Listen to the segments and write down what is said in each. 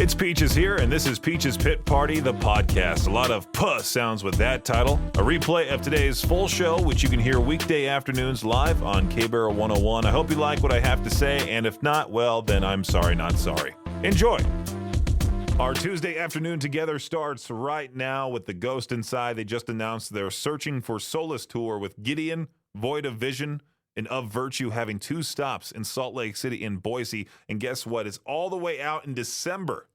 It's Peaches here, and this is Peaches Pit Party, the podcast. A lot of puh sounds with that title. A replay of today's full show, which you can hear weekday afternoons live on K-Barrel 101. I hope you like what I have to say, and if not, well, then I'm sorry, not sorry. Enjoy. Our Tuesday afternoon together starts right now with the Ghost Inside. They just announced their Searching for Solace tour with Gideon, Void of Vision, and Of Virtue having 2 stops in Salt Lake City and Boise. And guess what? It's all the way out in December.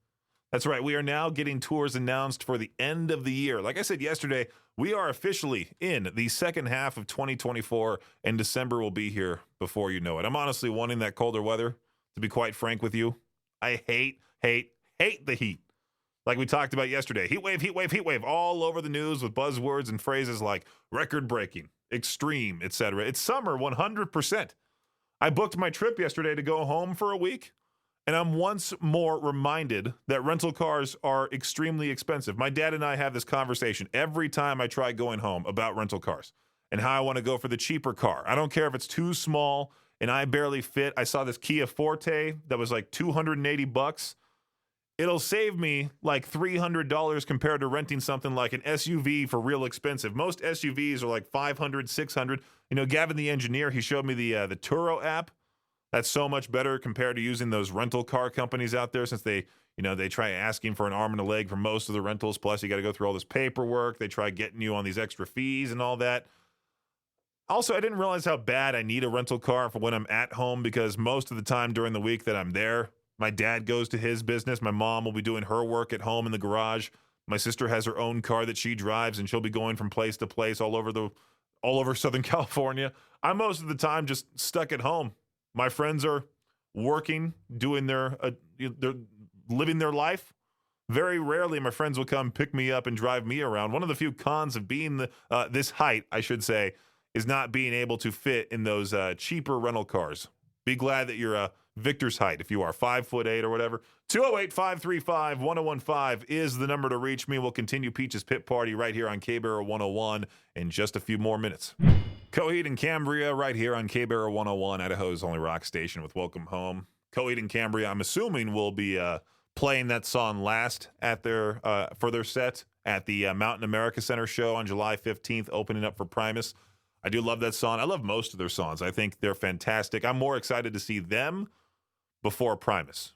That's right. We are now getting tours announced for the end of the year. Like I said yesterday, we are officially in the second half of 2024, and December will be here before you know it. I'm honestly wanting that colder weather, to be quite frank with you. I hate the heat. Like we talked about yesterday. Heat wave, all over the news with buzzwords and phrases like record-breaking, extreme, etc. It's summer 100%. I booked my trip yesterday to go home for a week, and I'm once more reminded that rental cars are extremely expensive. My dad and I have this conversation every time I try going home about rental cars and how I want to go for the cheaper car. I don't care if it's too small and I barely fit. I saw this Kia Forte that was like $280. It'll save me like $300 compared to renting something like an SUV for real expensive. Most SUVs are like $500, $600. You know, Gavin, the engineer, he showed me the Turo app. That's so much better compared to using those rental car companies out there, since they try asking for an arm and a leg for most of the rentals. Plus, you got to go through all this paperwork. They try getting you on these extra fees and all that. Also, I didn't realize how bad I need a rental car for when I'm at home, because most of the time during the week that I'm there, my dad goes to his business. My mom will be doing her work at home in the garage. My sister has her own car that she drives, and she'll be going from place to place all over Southern California. I'm most of the time just stuck at home. My friends are working, doing they're living their life. Very rarely my friends will come pick me up and drive me around. One of the few cons of being this height, I should say, is not being able to fit in those cheaper rental cars. Be glad that you're Victor's height, if you are 5'8" or whatever. 208-535-1015 is the number to reach me. We'll continue Peach's Pit Party right here on K-Barrel 101 in just a few more minutes. Coheed and Cambria right here on K-Barrel 101, Idaho's only rock station with Welcome Home. Coheed and Cambria, I'm assuming, will be playing that song last at for their set at the Mountain America Center show on July 15th, opening up for Primus. I do love that song. I love most of their songs. I think they're fantastic. I'm more excited to see them before Primus.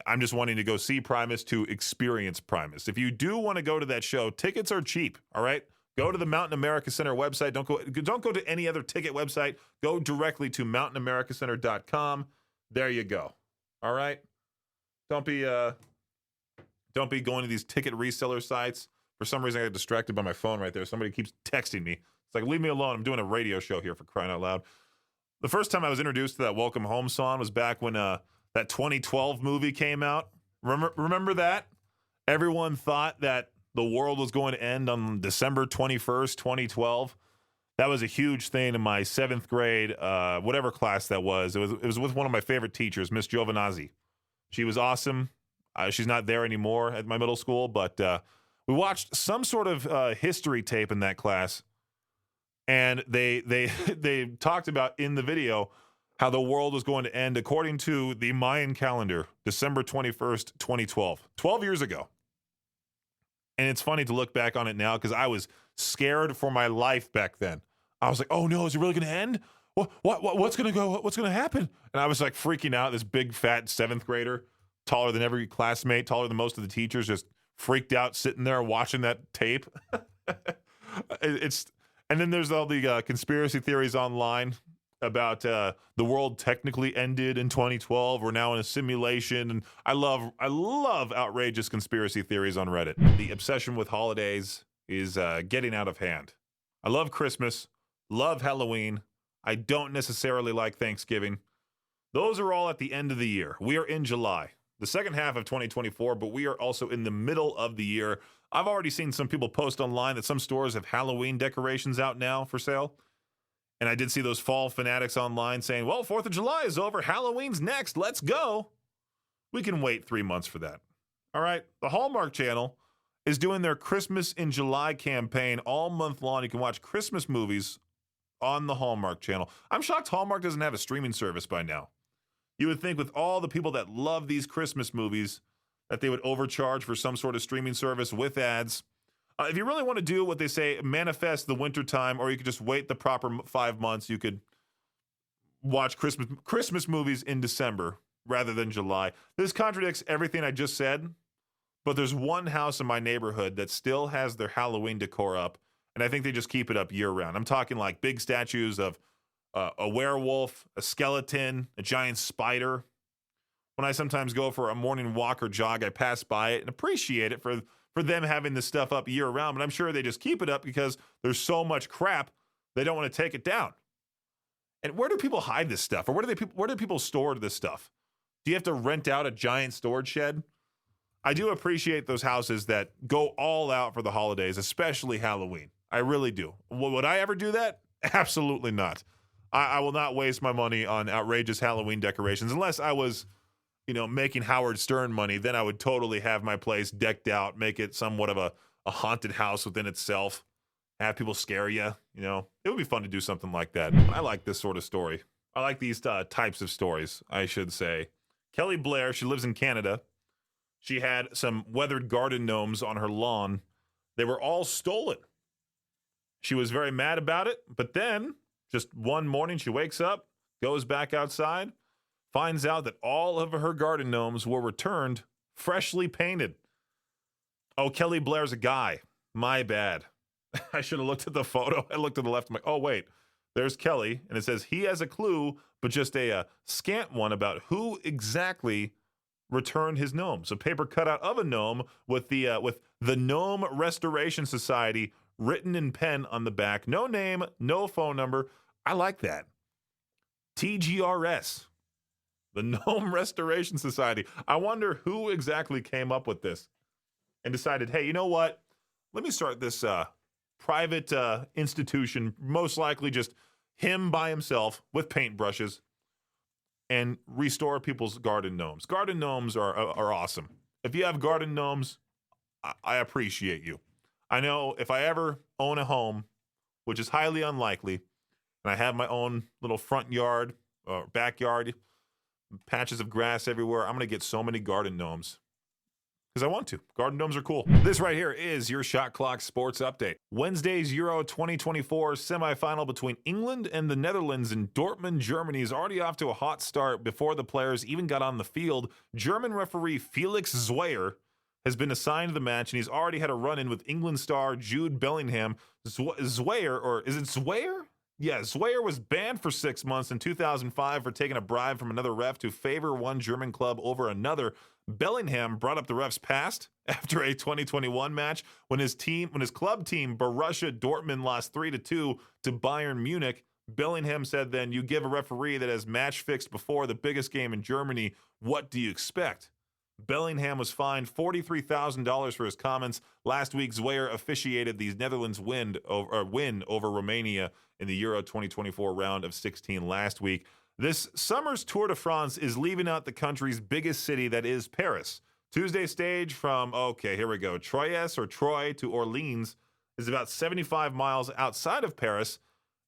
I'm just wanting to go see Primus to experience Primus. If you do want to go to that show, tickets are cheap, all right? Go to the Mountain America Center website. Don't go to any other ticket website. Go directly to mountainamericacenter.com. There you go. All right? Don't be going to these ticket reseller sites. For some reason, I got distracted by my phone right there. Somebody keeps texting me. It's like, leave me alone. I'm doing a radio show here, for crying out loud. The first time I was introduced to that Welcome Home song was back when that 2012 movie came out. Remember that? Everyone thought that the world was going to end on December 21st, 2012. That was a huge thing in my 7th grade, whatever class that was. It was with one of my favorite teachers, Miss Giovanazzi. She was awesome. She's not there anymore at my middle school, but we watched some sort of history tape in that class. And they talked about in the video how the world was going to end according to the Mayan calendar, December 21st, 2012, 12 years ago. And it's funny to look back on it now, because I was scared for my life back then. I was like, oh no, is it really going to end? What's going to happen? And I was like freaking out. This big fat 7th grader, taller than every classmate, taller than most of the teachers, just freaked out sitting there watching that tape. And then there's all the conspiracy theories online about the world technically ended in 2012. We're now in a simulation. And I love outrageous conspiracy theories on Reddit. The obsession with holidays is getting out of hand. I love Christmas, love Halloween. I don't necessarily like Thanksgiving. Those are all at the end of the year. We are in July, the second half of 2024, but we are also in the middle of the year. I've already seen some people post online that some stores have Halloween decorations out now for sale. And I did see those fall fanatics online saying, well, 4th of July is over. Halloween's next. Let's go. We can wait 3 months for that. All right. The Hallmark Channel is doing their Christmas in July campaign all month long. You can watch Christmas movies on the Hallmark Channel. I'm shocked Hallmark doesn't have a streaming service by now. You would think with all the people that love these Christmas movies that they would overcharge for some sort of streaming service with ads. If you really want to do what they say, manifest the wintertime, or you could just wait the proper 5 months, you could watch Christmas movies in December rather than July. This contradicts everything I just said, but there's one house in my neighborhood that still has their Halloween decor up, and I think they just keep it up year-round. I'm talking like big statues of a werewolf, a skeleton, a giant spider. When I sometimes go for a morning walk or jog, I pass by it and appreciate it for them having this stuff up year-round, but I'm sure they just keep it up because there's so much crap, they don't want to take it down. And where do people hide this stuff? Or where do people store this stuff? Do you have to rent out a giant storage shed? I do appreciate those houses that go all out for the holidays, especially Halloween. I really do. Would I ever do that? Absolutely not. I will not waste my money on outrageous Halloween decorations unless I was, making Howard Stern money. Then I would totally have my place decked out, make it somewhat of a haunted house within itself, have people scare you. It would be fun to do something like that. I like this sort of story. I like these types of stories, I should say. Kelly Blair, she lives in Canada. She had some weathered garden gnomes on her lawn. They were all stolen. She was very mad about it, but then just one morning she wakes up, goes back outside, finds out that all of her garden gnomes were returned, freshly painted. Oh, Kelly Blair's a guy. My bad. I should have looked at the photo. I looked to the left. I'm like, oh, wait, there's Kelly. And it says he has a clue, but just a scant one about who exactly returned his gnomes. A paper cutout of a gnome with the Gnome Restoration Society written in pen on the back. No name, no phone number. I like that. TGRS, the Gnome Restoration Society. I wonder who exactly came up with this and decided, hey, you know what? Let me start this private institution, most likely just him by himself with paintbrushes, and restore people's garden gnomes. Garden gnomes are awesome. If you have garden gnomes, I appreciate you. I know if I ever own a home, which is highly unlikely, and I have my own little front yard or backyard, patches of grass everywhere, I'm going to get so many garden gnomes. Because I want to. Garden gnomes are cool. This right here is your Shot Clock Sports Update. Wednesday's Euro 2024 semifinal between England and the Netherlands in Dortmund, Germany is already off to a hot start before the players even got on the field. German referee Felix Zweyer has been assigned to the match, and he's already had a run-in with England star Jude Bellingham. Zweyer, or is it Zweyer? Yeah, Zweyer was banned for 6 months in 2005 for taking a bribe from another ref to favor one German club over another. Bellingham brought up the ref's past after a 2021 match when his club team Borussia Dortmund lost 3-2 to Bayern Munich. Bellingham said then, "You give a referee that has match fixed before the biggest game in Germany, what do you expect?" Bellingham was fined $43,000 for his comments. Last week, Zweyer officiated the Netherlands win over Romania in the Euro 2024 round of 16 last week. This summer's Tour de France is leaving out the country's biggest city, that is Paris. Tuesday's stage from, Troyes or Troy to Orleans is about 75 miles outside of Paris,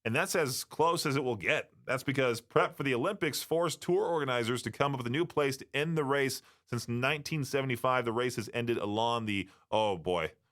and that's as close as it will get. That's because prep for the Olympics forced tour organizers to come up with a new place to end the race. Since 1975, the race has ended along the,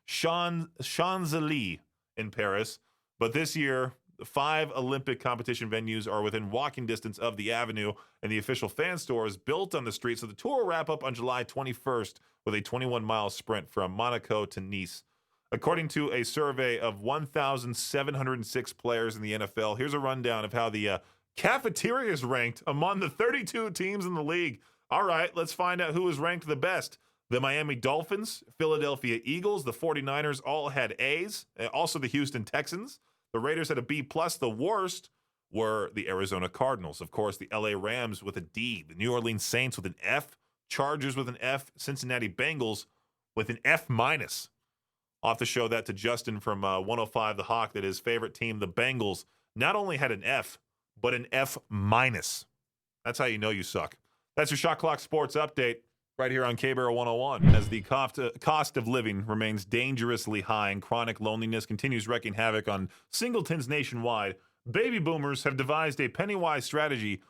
Champs-Élysées in Paris. But this year, the 5 Olympic competition venues are within walking distance of the avenue, and the official fan store is built on the street. So the tour will wrap up on July 21st with a 21-mile sprint from Monaco to Nice. According to a survey of 1,706 players in the NFL, here's a rundown of how the cafeteria is ranked among the 32 teams in the league. All right, let's find out who is ranked the best. The Miami Dolphins, Philadelphia Eagles, the 49ers all had A's. Also the Houston Texans. The Raiders had a B+. The worst were the Arizona Cardinals. Of course, the LA Rams with a D. The New Orleans Saints with an F. Chargers with an F. Cincinnati Bengals with an F-. I'll have to show that to Justin from 105 The Hawk that his favorite team, the Bengals, not only had an F, but an F-. That's how you know you suck. That's your Shot Clock Sports Update right here on KBAR 101. As the cost of living remains dangerously high and chronic loneliness continues wreaking havoc on singletons nationwide, baby boomers have devised a penny-wise strategy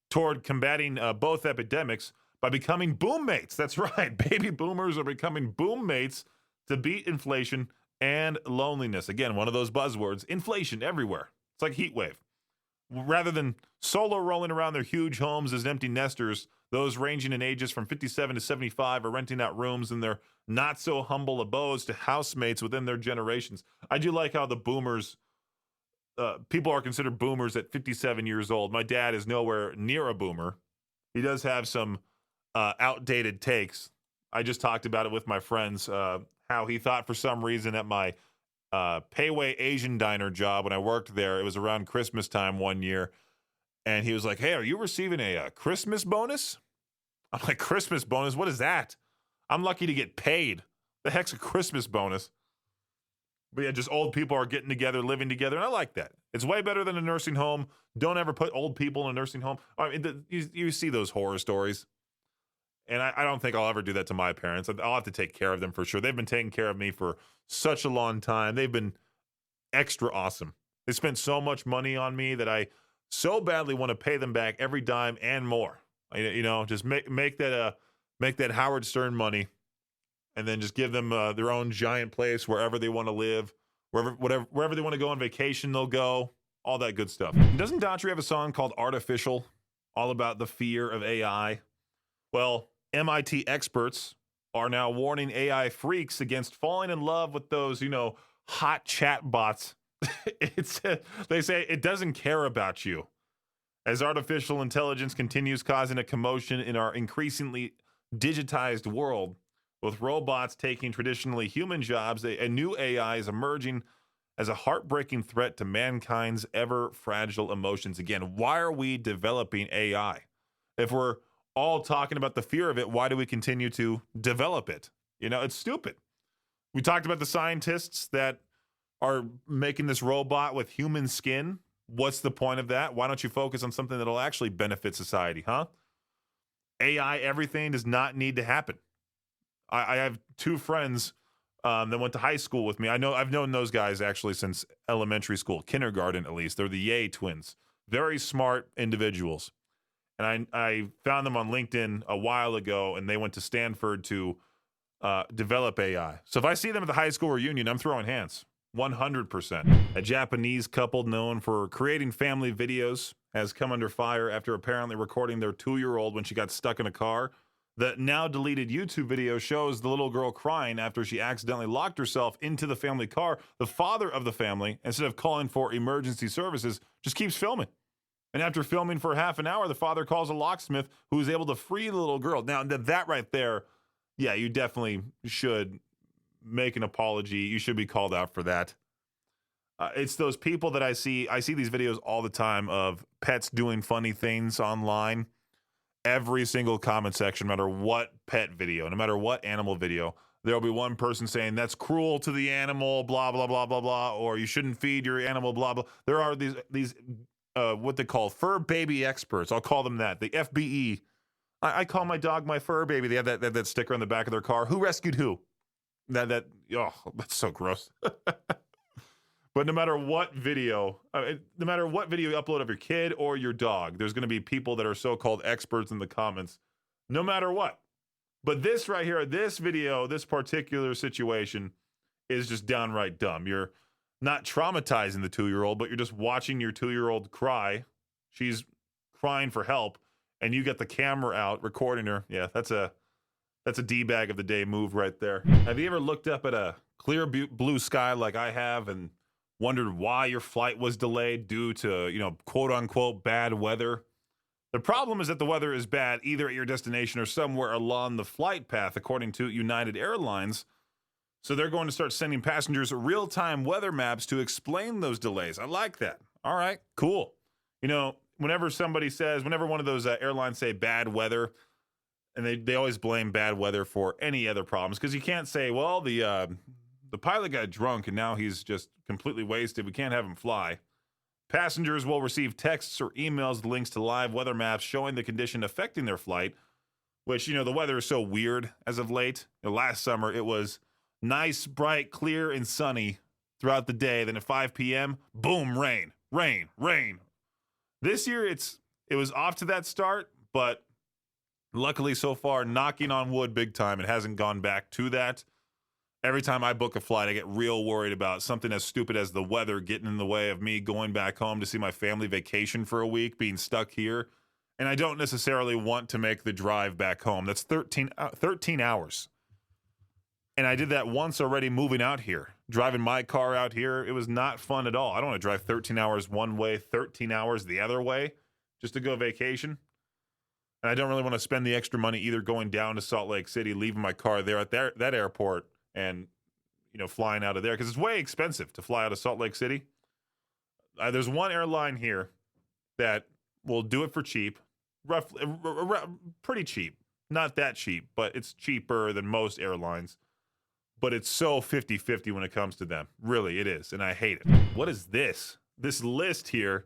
toward combating both epidemics by becoming boom mates. That's right. Baby boomers are becoming boom mates to beat inflation and loneliness. Again, one of those buzzwords, inflation everywhere. It's like heat wave. Rather than solo rolling around their huge homes as empty nesters, those ranging in ages from 57 to 75 are renting out rooms in their not so humble abodes to housemates within their generations. I do like how the boomers, people are considered boomers at 57 years old. My dad is nowhere near a boomer. He does have some outdated takes. I just talked about it with my friends, how he thought for some reason at my Payway Asian diner job when I worked there, it was around Christmas time one year, and he was like, hey, are you receiving a Christmas bonus? I'm like, Christmas bonus? What is that? I'm lucky to get paid. The heck's a Christmas bonus? But yeah, just old people are getting together, living together, and I like that. It's way better than a nursing home. Don't ever put old people in a nursing home. I mean, you see those horror stories, and I don't think I'll ever do that to my parents. I'll have to take care of them for sure. They've been taking care of me for such a long time. They've been extra awesome. They spent so much money on me that I so badly want to pay them back every dime and more. Just make that Howard Stern money, and then just give them their own giant place wherever they want to live, wherever they want to go on vacation, they'll go. All that good stuff. Doesn't Daughtry have a song called Artificial, all about the fear of AI? Well, MIT experts are now warning AI freaks against falling in love with those, hot chat bots. They say it doesn't care about you. As artificial intelligence continues causing a commotion in our increasingly digitized world, with robots taking traditionally human jobs, a new AI is emerging as a heartbreaking threat to mankind's ever fragile emotions. Again, why are we developing AI? If we're all talking about the fear of it, why do we continue to develop it? It's stupid. We talked about the scientists that are making this robot with human skin. What's the point of that? Why don't you focus on something that'll actually benefit society, huh? AI, everything does not need to happen. I have two friends that went to high school with me. I've known those guys actually since elementary school, kindergarten at least. They're the Ye twins. Very smart individuals. And I found them on LinkedIn a while ago, and they went to Stanford to develop AI. So if I see them at the high school reunion, I'm throwing hands. 100%. A Japanese couple known for creating family videos has come under fire after apparently recording their 2-year-old when she got stuck in a car. The now deleted YouTube video shows the little girl crying after she accidentally locked herself into the family car. The father of the family, instead of calling for emergency services, just keeps filming. And after filming for half an hour, the father calls a locksmith who is able to free the little girl. Now, that right there, yeah, you definitely should make an apology. You should be called out for that. It's those people that I see these videos all the time of pets doing funny things online. Every single comment section, no matter what pet video, no matter what animal video, there'll be one person saying that's cruel to the animal, blah, blah, blah, blah, blah, or you shouldn't feed your animal, blah, blah. There are these what they call fur baby experts. I'll call them that. The FBE. I call my dog my fur baby. They have that sticker on the back of their car. Who rescued who? That's so gross. But no matter what video you upload of your kid or your dog, there's going to be people that are so-called experts in the comments, no matter what. But this right here, this video, this particular situation is just downright dumb. You're not traumatizing the 2-year-old, but you're just watching your 2-year-old cry. She's crying for help, and you get the camera out recording her. Yeah, that's a D-bag of the day move right there. Have you ever looked up at a clear blue sky like I have and wondered why your flight was delayed due to, quote unquote, bad weather? The problem is that the weather is bad either at your destination or somewhere along the flight path, according to United Airlines. So they're going to start sending passengers real-time weather maps to explain those delays. I like that. All right, cool. Whenever one of those airlines say bad weather, and they always blame bad weather for any other problems, because you can't say, well, the pilot got drunk and now he's just completely wasted. We can't have him fly. Passengers will receive texts or emails with links to live weather maps showing the condition affecting their flight, which, the weather is so weird as of late. Last summer, it was nice, bright, clear, and sunny throughout the day. Then at 5 p.m., boom, rain, rain, rain. This year, it was off to that start, but Luckily, so far, knocking on wood big time, it hasn't gone back to that. Every time I book a flight, I get real worried about something as stupid as the weather getting in the way of me going back home to see my family vacation for a week, being stuck here. And I don't necessarily want to make the drive back home. That's 13 hours. And I did that once already moving out here, driving my car out here. It was not fun at all. I don't want to drive 13 hours one way, 13 hours the other way just to go vacation. And I don't really want to spend the extra money either going down to Salt Lake City, leaving my car there at that airport and, flying out of there because it's way expensive to fly out of Salt Lake City. There's one airline here that will do it for cheap, roughly, pretty cheap. Not that cheap, but it's cheaper than most airlines. But it's so 50-50 when it comes to them. Really, it is, and I hate it. What is this? This list here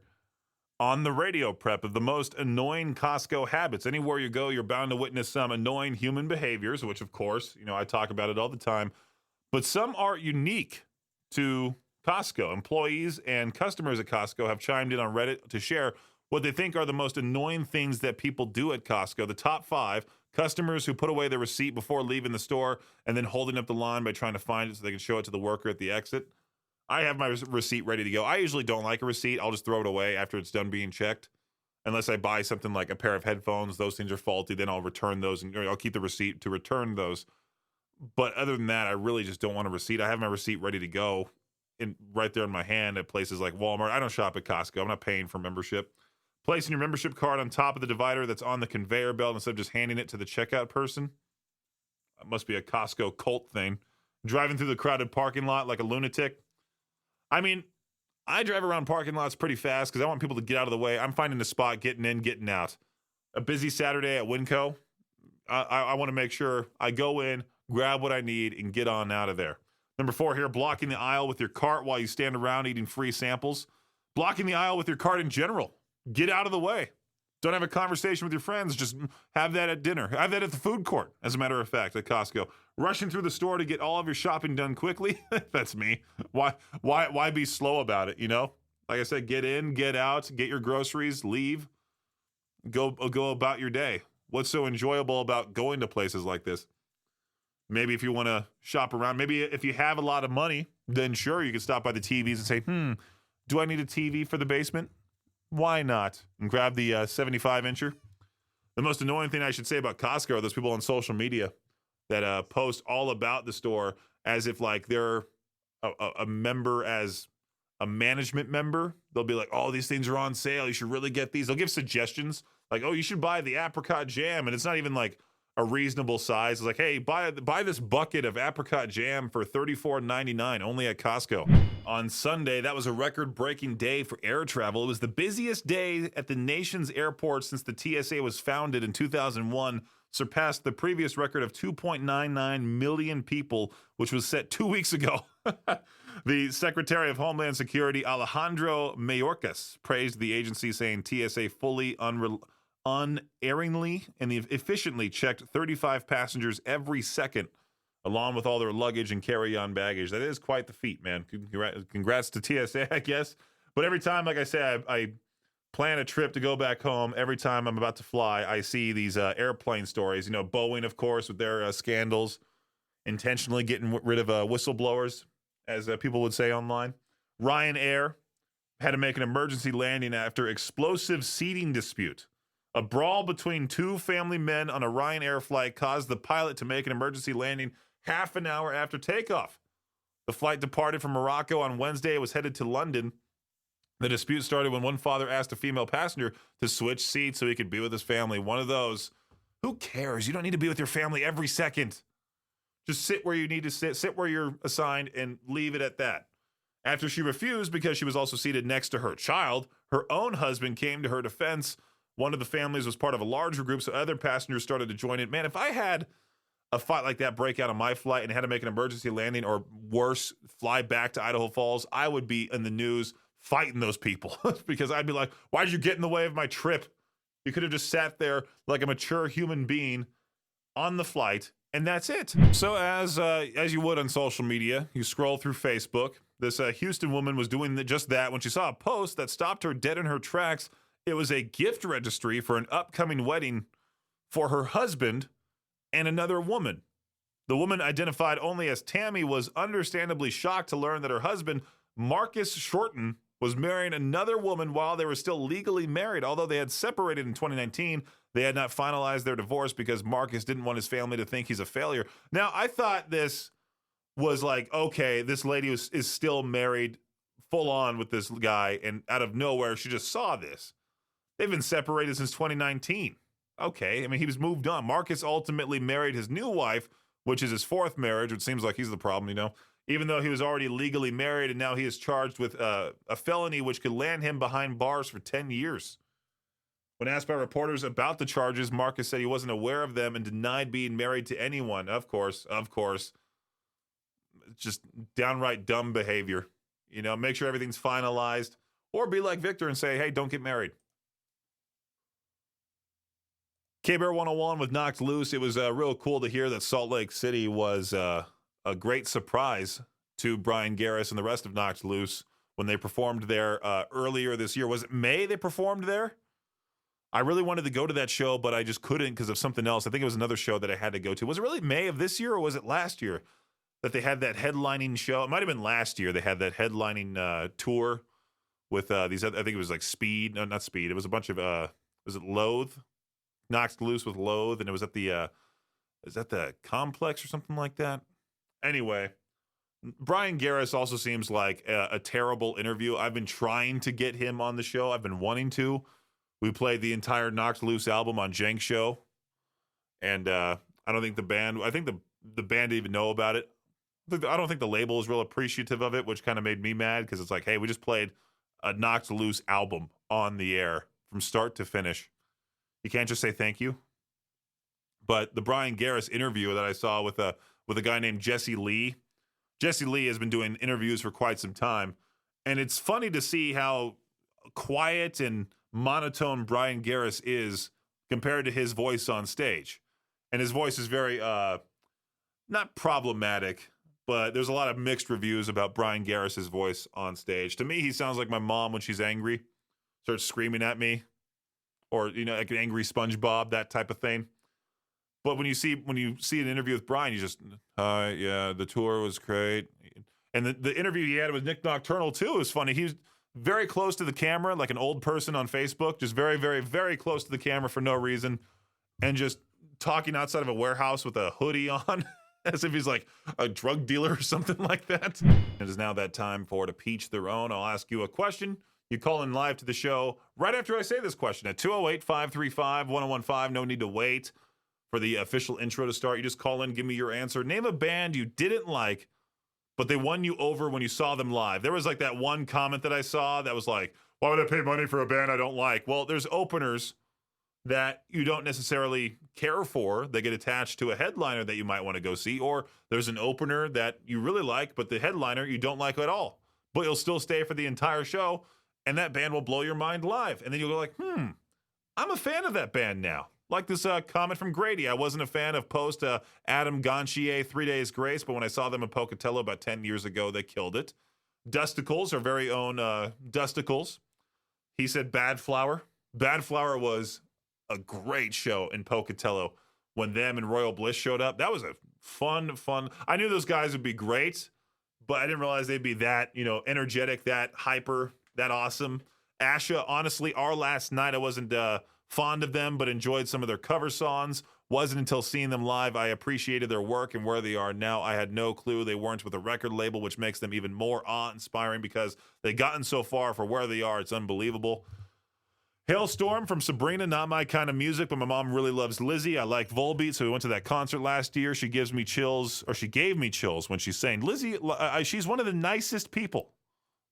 on the radio prep of the most annoying Costco habits. Anywhere you go, you're bound to witness some annoying human behaviors, which, of course, I talk about it all the time. But some are unique to Costco. Employees and customers at Costco have chimed in on Reddit to share what they think are the most annoying things that people do at Costco. The top 5: customers who put away their receipt before leaving the store and then holding up the line by trying to find it so they can show it to the worker at the exit. I have my receipt ready to go. I usually don't like a receipt. I'll just throw it away after it's done being checked. Unless I buy something like a pair of headphones, those things are faulty, then I'll return those and I'll keep the receipt to return those. But other than that, I really just don't want a receipt. I have my receipt ready to go right there in my hand at places like Walmart. I don't shop at Costco. I'm not paying for membership. Placing your membership card on top of the divider that's on the conveyor belt instead of just handing it to the checkout person. That must be a Costco cult thing. Driving through the crowded parking lot like a lunatic. I mean, I drive around parking lots pretty fast because I want people to get out of the way. I'm finding a spot, getting in, getting out. A busy Saturday at Winco. I want to make sure I go in, grab what I need, and get on out of there. Number 4 here, blocking the aisle with your cart while you stand around eating free samples. Blocking the aisle with your cart in general. Get out of the way. Don't have a conversation with your friends. Just have that at dinner. Have that at the food court, as a matter of fact, at Costco. Rushing through the store to get all of your shopping done quickly. That's me. Why be slow about it, Like I said, get in, get out, get your groceries, leave. Go about your day. What's so enjoyable about going to places like this? Maybe if you want to shop around, maybe if you have a lot of money, then sure, you can stop by the TVs and say, do I need a TV for the basement? Why not? And grab the 75-incher. The most annoying thing I should say about Costco are those people on social media that post all about the store as if like they're a member, as a management member. They'll be like, oh, these things are on sale. You should really get these. They'll give suggestions like, oh, you should buy the apricot jam. And it's not even like a reasonable size. It's like, hey, buy this bucket of apricot jam for $34.99 only at Costco. On Sunday, that was a record-breaking day for air travel. It was the busiest day at the nation's airports since the TSA was founded in 2001, surpassed the previous record of 2.99 million people, which was set 2 weeks ago. The Secretary of Homeland Security, Alejandro Mayorkas, praised the agency, saying TSA fully unerringly and efficiently checked 35 passengers every second, along with all their luggage and carry-on baggage. That is quite the feat, man. Congrats to TSA, I guess. But every time, like I say, I plan a trip to go back home, every time I'm about to fly, I see these airplane stories. Boeing, of course, with their scandals, intentionally getting rid of whistleblowers, as people would say online. Ryanair had to make an emergency landing after explosive seating dispute. A brawl between two family men on a Ryanair flight caused the pilot to make an emergency landing half an hour after takeoff. The flight departed from Morocco on Wednesday. It was headed to London. The dispute started when one father asked a female passenger to switch seats so he could be with his family. One of those, who cares? You don't need to be with your family every second. Just sit where you need to sit where you're assigned, and leave it at that. After she refused because she was also seated next to her child, her own husband came to her defense. One of the families was part of a larger group, so other passengers started to join in. Man, if I had a fight like that break out on my flight and had to make an emergency landing, or worse, fly back to Idaho Falls, I would be in the news fighting those people because I'd be like, why did you get in the way of my trip? You could have just sat there like a mature human being on the flight, and that's it. So as you would on social media, you scroll through Facebook. This Houston woman was doing just that when she saw a post that stopped her dead in her tracks. It was a gift registry for an upcoming wedding for her husband and another woman. The woman, identified only as Tammy, was understandably shocked to learn that her husband, Marcus Shorten, was marrying another woman while they were still legally married. Although they had separated in 2019, they had not finalized their divorce because Marcus didn't want his family to think he's a failure. Now, I thought this was like, okay, this lady is still married full on with this guy, and out of nowhere, she just saw this. They've been separated since 2019. Okay, I mean, he was moved on. Marcus ultimately married his new wife, which is his fourth marriage, which seems like he's the problem, even though he was already legally married, and now he is charged with a felony which could land him behind bars for 10 years. When asked by reporters about the charges, Marcus said he wasn't aware of them and denied being married to anyone. Of course. Just downright dumb behavior. Make sure everything's finalized, or be like Victor and say, hey, don't get married. K-Bear 101 with Knocked Loose. It was real cool to hear that Salt Lake City was a great surprise to Brian Garris and the rest of Knocked Loose when they performed there earlier this year. Was it May they performed there? I really wanted to go to that show, but I just couldn't because of something else. I think it was another show that I had to go to. Was it really May of this year, or was it last year that they had that headlining show? It might have been last year. They had that headlining tour with these other, I think it was like Speed. No, not Speed. It was a bunch of, was it Loathe? Knocked Loose with Loathe, and it was at the, is that the Complex or something like that? Anyway, Brian Garris also seems like a terrible interview. I've been trying to get him on the show. I've been wanting to. We played the entire Knocked Loose album on Jenk Show, and I don't think the band, I think the band didn't even know about it. I don't think the label is real appreciative of it, which kind of made me mad because it's like, hey, we just played a Knocked Loose album on the air from start to finish. You can't just say thank you. But the Brian Garris interview that I saw with a guy named Jesse Lee. Jesse Lee has been doing interviews for quite some time, and it's funny to see how quiet and monotone Brian Garris is compared to his voice on stage. And his voice is very not problematic, but there's a lot of mixed reviews about Brian Garris's voice on stage. To me, he sounds like my mom when she's angry, starts screaming at me, or like an angry SpongeBob, that type of thing. But when you see an interview with Brian, you just, yeah, the tour was great. And the interview he had with Nick Nocturnal too was funny. He was very close to the camera, like an old person on Facebook, just very, very, very close to the camera for no reason, and just talking outside of a warehouse with a hoodie on, as if he's like a drug dealer or something like that. It is now that time for To Peach Their Own. I'll ask you a question. You call in live to the show right after I say this question at 208-535-1015. No need to wait for the official intro to start. You just call in, give me your answer. Name a band you didn't like, but they won you over when you saw them live. There was like that one comment that I saw that was like, why would I pay money for a band I don't like? Well, there's openers that you don't necessarily care for. They get attached to a headliner that you might want to go see, or there's an opener that you really like, but the headliner you don't like at all, but you'll still stay for the entire show, and that band will blow your mind live. And then you'll go like, I'm a fan of that band now. Like this comment from Grady. I wasn't a fan of post Adam Gonchier 3 Days Grace, but when I saw them in Pocatello about 10 years ago, they killed it. Dusticles, our very own Dusticles. He said Bad Flower. Bad Flower was a great show in Pocatello when them and Royal Bliss showed up. That was a fun. I knew those guys would be great, but I didn't realize they'd be that, energetic, that hyper, that awesome. Asha, honestly, our last night, I wasn't fond of them, but enjoyed some of their cover songs. Wasn't until seeing them live I appreciated their work and where they are now. I had no clue they weren't with a record label, which makes them even more awe-inspiring because they've gotten so far for where they are. It's unbelievable. Hailstorm from Sabrina, not my kind of music, but my mom really loves Lizzie. I like Volbeat, so we went to that concert last year. She gave me chills when she sang. Lizzie, she's one of the nicest people.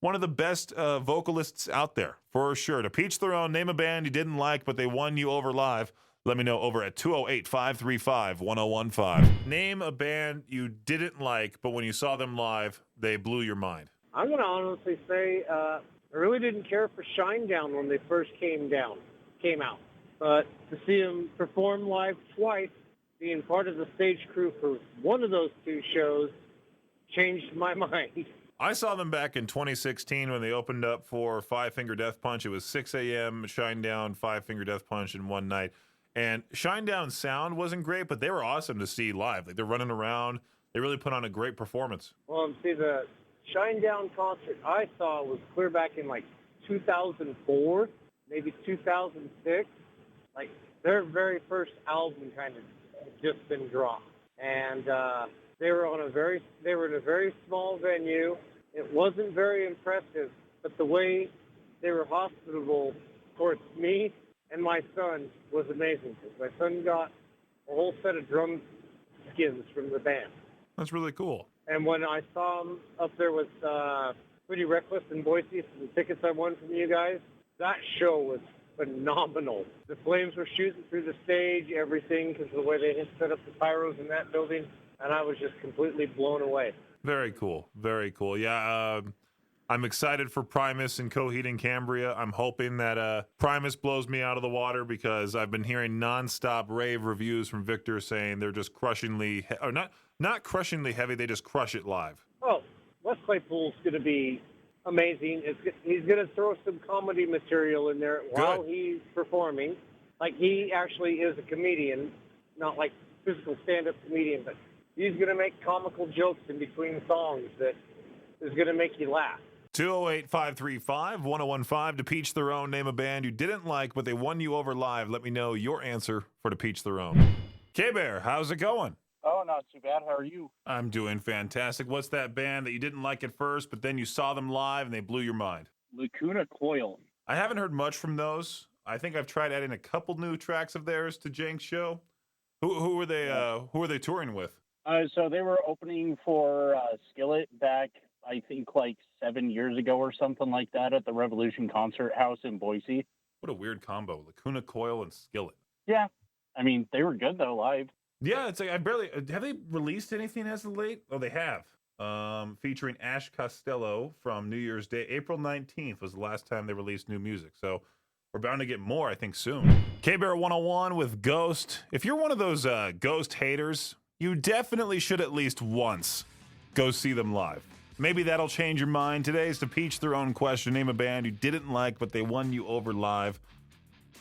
One of the best vocalists out there, for sure. To Peach Their Own, name a band you didn't like, but they won you over live. Let me know over at 208-535-1015. Name a band you didn't like, but when you saw them live, they blew your mind. I'm going to honestly say I really didn't care for Shinedown when they first came out. But to see them perform live twice, being part of the stage crew for one of those two shows, changed my mind. I saw them back in 2016 when they opened up for Five Finger Death Punch. It was 6 a.m., Shinedown, Five Finger Death Punch in one night. And Shinedown's sound wasn't great, but they were awesome to see live. Like, they're running around. They really put on a great performance. Well, see, the Shinedown concert I saw was clear back in like 2004, maybe 2006. Like, their very first album kind of just been dropped. And they were in a very small venue. It wasn't very impressive, but the way they were hospitable towards me and my son was amazing. Because my son got a whole set of drum skins from the band. That's really cool. And when I saw him up there with Pretty Reckless in Boise, for the tickets I won from you guys, that show was phenomenal. The flames were shooting through the stage, everything, because of the way they had set up the pyros in that building, and I was just completely blown away. Very cool. Very cool. Yeah, I'm excited for Primus and Coheed and Cambria. I'm hoping that Primus blows me out of the water because I've been hearing nonstop rave reviews from Victor saying they're just crushingly, or not crushingly heavy, they just crush it live. Oh, Wes Claypool's going to be amazing. He's going to throw some comedy material in there while he's performing. Like, he actually is a comedian, not like physical stand-up comedian, but he's going to make comical jokes in between songs that is going to make you laugh. 208-535-1015 to Peach Their Own. Name a band you didn't like, but they won you over live. Let me know your answer for To Peach Their Own. K-Bear, how's it going? Oh, not too bad. How are you? I'm doing fantastic. What's that band that you didn't like at first, but then you saw them live and they blew your mind? Lacuna Coil. I haven't heard much from those. I think I've tried adding a couple new tracks of theirs to Jank's show. Who are they? Who are they touring with? So they were opening for Skillet back, I think, like 7 years ago or something like that at the Revolution Concert House in Boise. What a weird combo, Lacuna Coil and Skillet. Yeah, I mean, they were good though live. Yeah, it's like have they released anything as of late? Oh, they have. Featuring Ash Costello from New Year's Day. April 19th was the last time they released new music. So we're bound to get more, I think, soon. K-Bear 101 with Ghost. If you're one of those Ghost haters, you definitely should at least once go see them live. Maybe that'll change your mind. Today's To Peach Their Own question. Name a band you didn't like, but they won you over live.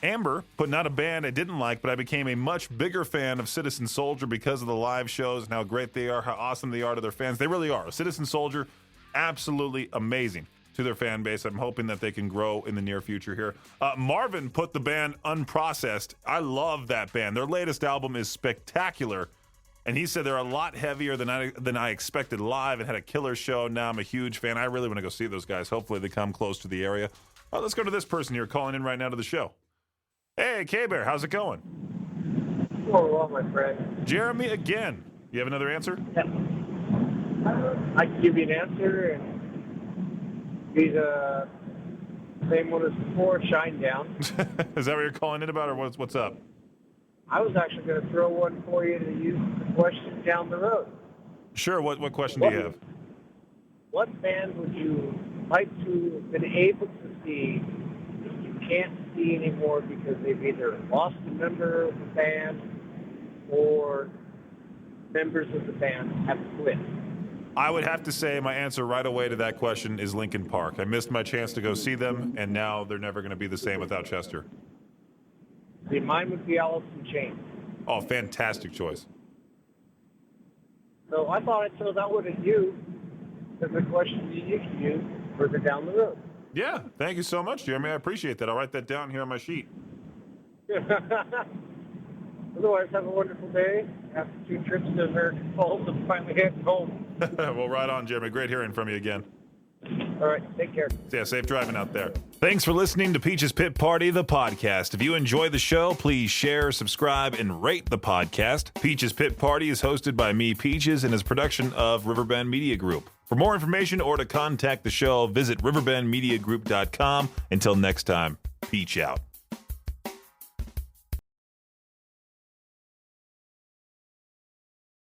Amber put not a band I didn't like, but I became a much bigger fan of Citizen Soldier because of the live shows and how great they are, how awesome they are to their fans. They really are. Citizen Soldier, absolutely amazing to their fan base. I'm hoping that they can grow in the near future here. Marvin put the band Unprocessed. I love that band. Their latest album is spectacular. And he said they're a lot heavier than I expected live and had a killer show. Now I'm a huge fan. I really want to go see those guys. Hopefully they come close to the area. Let's go to this person here calling in right now to the show. Hey, K-Bear, how's it going? Going well, my friend. Jeremy again. You have another answer? Yeah. I can give you an answer and be the same one as before, Shinedown. Is that what you're calling in about, or what's up? I was actually going to throw one for you to use the question down the road. Sure. What question do you have? What band would you like to have been able to see that you can't see anymore because they've either lost a member of the band or members of the band have quit? I would have to say my answer right away to that question is Linkin Park. I missed my chance to go see them, and now they're never going to be the same without Chester. See, mine would be Alice in Chains. Oh, fantastic choice. So I thought I'd throw that one at you as a question you can use further down the road. Yeah, thank you so much, Jeremy. I appreciate that. I'll write that down here on my sheet. Otherwise, have a wonderful day. After 2 trips to American Falls, I'm finally heading home. Well, right on, Jeremy. Great hearing from you again. All right, take care. Yeah, safe driving out there. Thanks for listening to Peach's Pit Party, the podcast. If you enjoy the show, please share, subscribe, and rate the podcast. Peach's Pit Party is hosted by me, Peaches, and is a production of Riverbend Media Group. For more information or to contact the show, visit riverbendmediagroup.com. Until next time, Peach out.